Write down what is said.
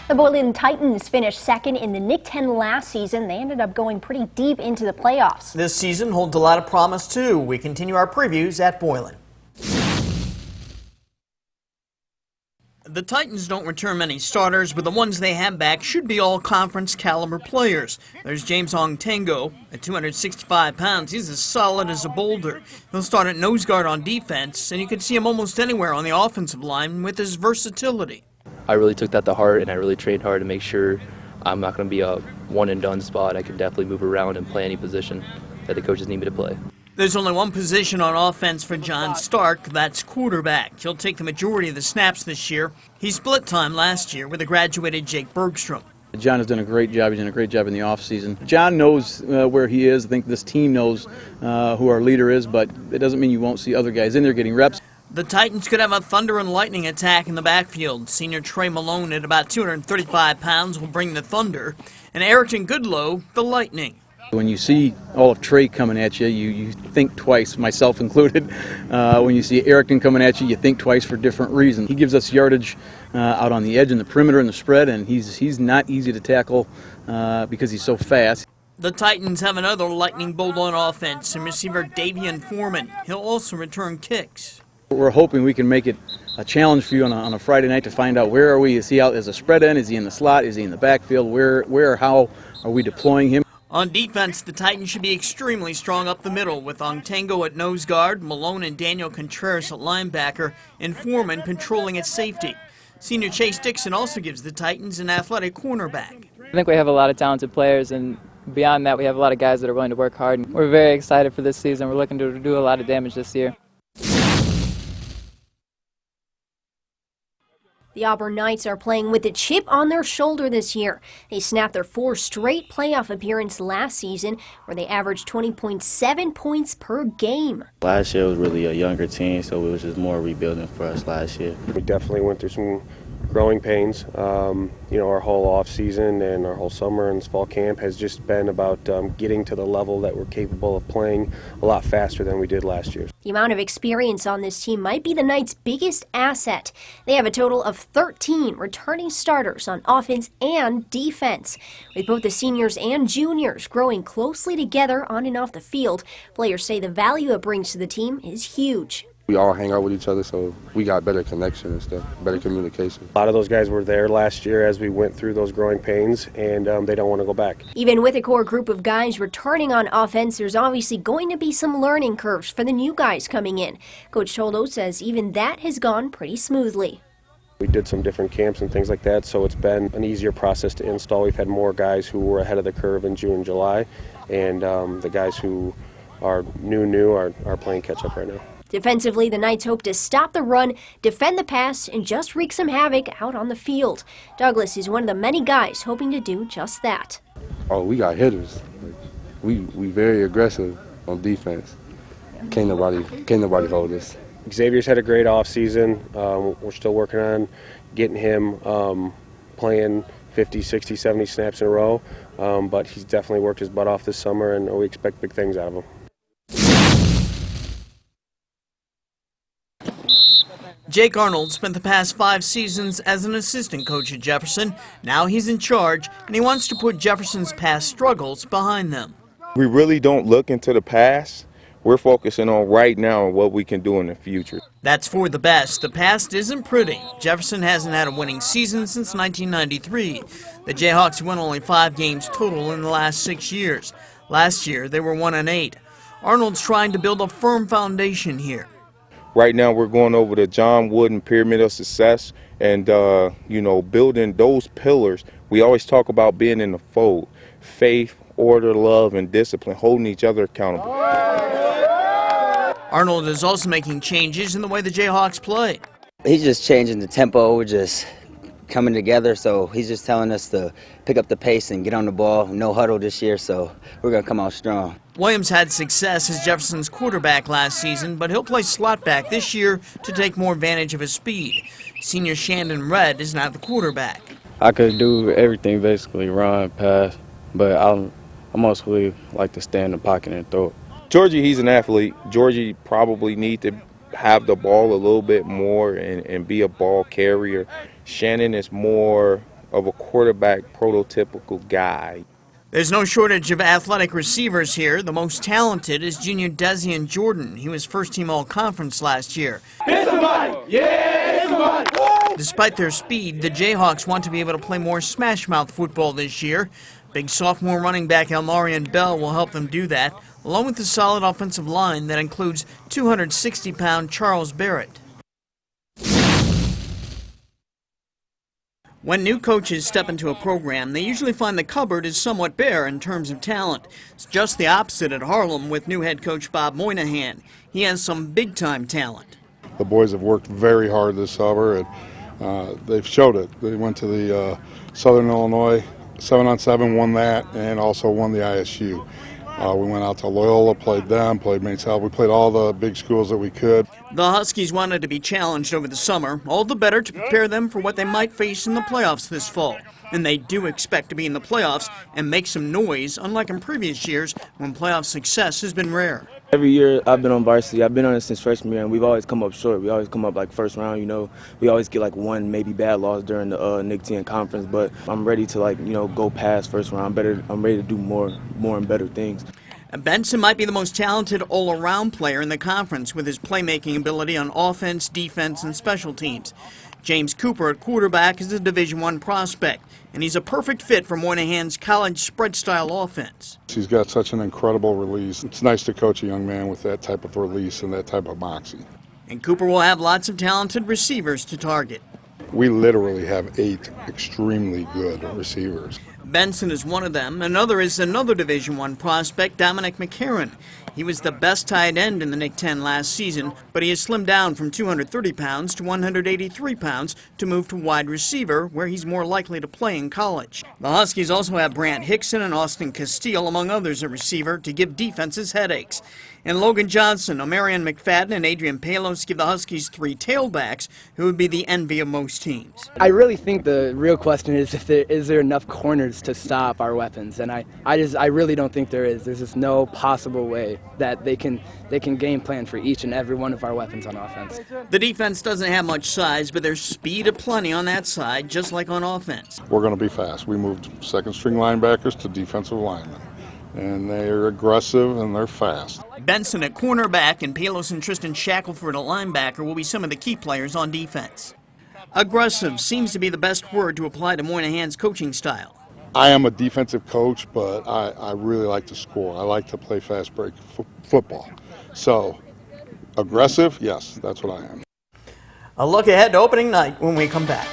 The Boylan Titans finished second in the NIC-10 last season. They ended up going pretty deep into the playoffs. This season holds a lot of promise, too. We continue our previews at Boylan. The Titans don't return many starters, but the ones they have back should be all-conference caliber players. There's James Tango. At 265 pounds, he's as solid as a boulder. He'll start at nose guard on defense, and you can see him almost anywhere on the offensive line with his versatility. I really took that to heart, and I really trained hard to make sure I'm not going to be a one-and-done spot. I can definitely move around and play any position that the coaches need me to play. There's only one position on offense for John Stark, that's quarterback. He'll take the majority of the snaps this year. He split time last year with a graduated Jake Bergstrom. John has done a great job. He's done a great job in the offseason. John knows where he is. I think this team knows who our leader is, but it doesn't mean you won't see other guys in there getting reps. The Titans could have a thunder and lightning attack in the backfield. Senior Trey Malone at about 235 pounds will bring the thunder, and Erickton Goodlow the lightning. When you see all of Trey coming at you, you think twice, myself included. When you see Erickton coming at you, you think twice for different reasons. He gives us yardage out on the edge and the perimeter and the spread, and he's not easy to tackle because he's so fast. The Titans have another lightning bolt on offense, and receiver Davian Foreman. He'll also return kicks. We're hoping we can make it a challenge for you on a Friday night to find out where are we. Is he out as a spread end? Is he in the slot? Is he in the backfield? Where or how are we deploying him? On defense, the Titans should be extremely strong up the middle with Tango at nose guard, Malone and Daniel Contreras at linebacker, and Foreman patrolling at safety. Senior Chase Dixon also gives the Titans an athletic cornerback. I think we have a lot of talented players, and beyond that, we have a lot of guys that are willing to work hard. We're very excited for this season. We're looking to do a lot of damage this year. The Auburn Knights are playing with a chip on their shoulder this year. They snapped their 4th straight playoff appearance last season, where they averaged 20.7 points per game. Last year was really a younger team, so it was just more rebuilding for us last year. We definitely went through some growing pains. Our whole off season and our whole summer and fall camp has just been about getting to the level that we're capable of playing a lot faster than we did last year. The amount of experience on this team might be the Knights' biggest asset. They have a total of 13 returning starters on offense and defense. With both the seniors and juniors growing closely together on and off the field, players say the value it brings to the team is huge. We all hang out with each other, so we got better connection and stuff, better communication. A lot of those guys were there last year as we went through those growing pains, and they don't want to go back. Even with a core group of guys returning on offense, there's obviously going to be some learning curves for the new guys coming in. Coach Toldo says even that has gone pretty smoothly. We did some different camps and things like that, so it's been an easier process to install. We've had more guys who were ahead of the curve in June and July, and the guys who are new are playing catch-up right now. Defensively, the Knights hope to stop the run, defend the pass, and just wreak some havoc out on the field. Douglas is one of the many guys hoping to do just that. Oh, we got hitters. We very aggressive on defense. Can't nobody hold us. Xavier's had a great offseason. We're still working on getting him playing 50, 60, 70 snaps in a row, but he's definitely worked his butt off this summer, and we expect big things out of him. Jake Arnold spent the past 5 seasons as an assistant coach at Jefferson. Now he's in charge, and he wants to put Jefferson's past struggles behind them. We really don't look into the past. We're focusing on right now and what we can do in the future. That's for the best. The past isn't pretty. Jefferson hasn't had a winning season since 1993. The Jayhawks won only 5 games total in the last 6 years. Last year, they were 1-8. Arnold's trying to build a firm foundation here. Right now we're going over the John Wooden Pyramid of Success and, building those pillars. We always talk about being in the fold. Faith, order, love, and discipline, holding each other accountable. Arnold is also making changes in the way the Jayhawks play. He's just changing the tempo. We're just coming together, so he's just telling us to pick up the pace and get on the ball. No huddle this year, so we're going to come out strong. Williams had success as Jefferson's quarterback last season, but he'll play slot back this year to take more advantage of his speed. Senior Shandon Redd is now the quarterback. I could do everything, basically, run, pass, but I mostly like to stay in the pocket and throw it. Georgie, he's an athlete. Georgie probably need to have the ball a little bit more and be a ball carrier. Shannon is more of a quarterback prototypical guy. There's no shortage of athletic receivers here. The most talented is junior Desian Jordan. He was first-team All-Conference last year. Hit somebody! Yeah, hit somebody! Despite their speed, the Jayhawks want to be able to play more smash-mouth football this year. Big sophomore running back Elmarian Bell will help them do that, along with the solid offensive line that includes 260-pound Charles Barrett. When new coaches step into a program, they usually find the cupboard is somewhat bare in terms of talent. It's just the opposite at Harlem with new head coach Bob Moynihan. He has some big-time talent. The boys have worked very hard this summer, and they've showed it. They went to the Southern Illinois 7-on-7, won that, and also won the ISU. We went out to Loyola, played them, played Maine South. We played all the big schools that we could. The Huskies wanted to be challenged over the summer, all the better to prepare them for what they might face in the playoffs this fall. And they do expect to be in the playoffs and make some noise, unlike in previous years when playoff success has been rare. Every year I've been on varsity, I've been on it since freshman year, and we've always come up short. We always come up like first round, you know. We always get like one, maybe bad loss during the Nick-10 conference, but I'm ready to go past first round. I'm ready to do more and better things. Benson might be the most talented all-around player in the conference with his playmaking ability on offense, defense, and special teams. James Cooper at quarterback is a Division I prospect, and he's a perfect fit for Moynihan's college spread-style offense. He's got such an incredible release. It's nice to coach a young man with that type of release and that type of moxie. And Cooper will have lots of talented receivers to target. We literally have 8 extremely good receivers. Benson is one of them. Another is another Division I prospect, Dominic McCarron. He was the best tight end in the Nick-10 last season, but he has slimmed down from 230 pounds to 183 pounds to move to wide receiver, where he's more likely to play in college. The Huskies also have Brant Hickson and Austin Castile, among others, at receiver to give defenses headaches. And Logan Johnson, Omarion McFadden, and Adrian Palos give the Huskies 3 tailbacks who would be the envy of most teams. I really think the real question is is there enough corners to stop our weapons, and I really don't think there is. There's just no possible way that they can game plan for each and every one of our weapons on offense. The defense doesn't have much size, but there's speed aplenty on that side, just like on offense. We're going to be fast. We moved second-string linebackers to defensive linemen, and they're aggressive and they're fast. Benson at cornerback and Palos and Tristan Shackelford at linebacker will be some of the key players on defense. Aggressive seems to be the best word to apply to Moynihan's coaching style. I am a defensive coach, but I really like to score. I like to play fast break football. So, aggressive, yes, that's what I am. A look ahead to opening night when we come back.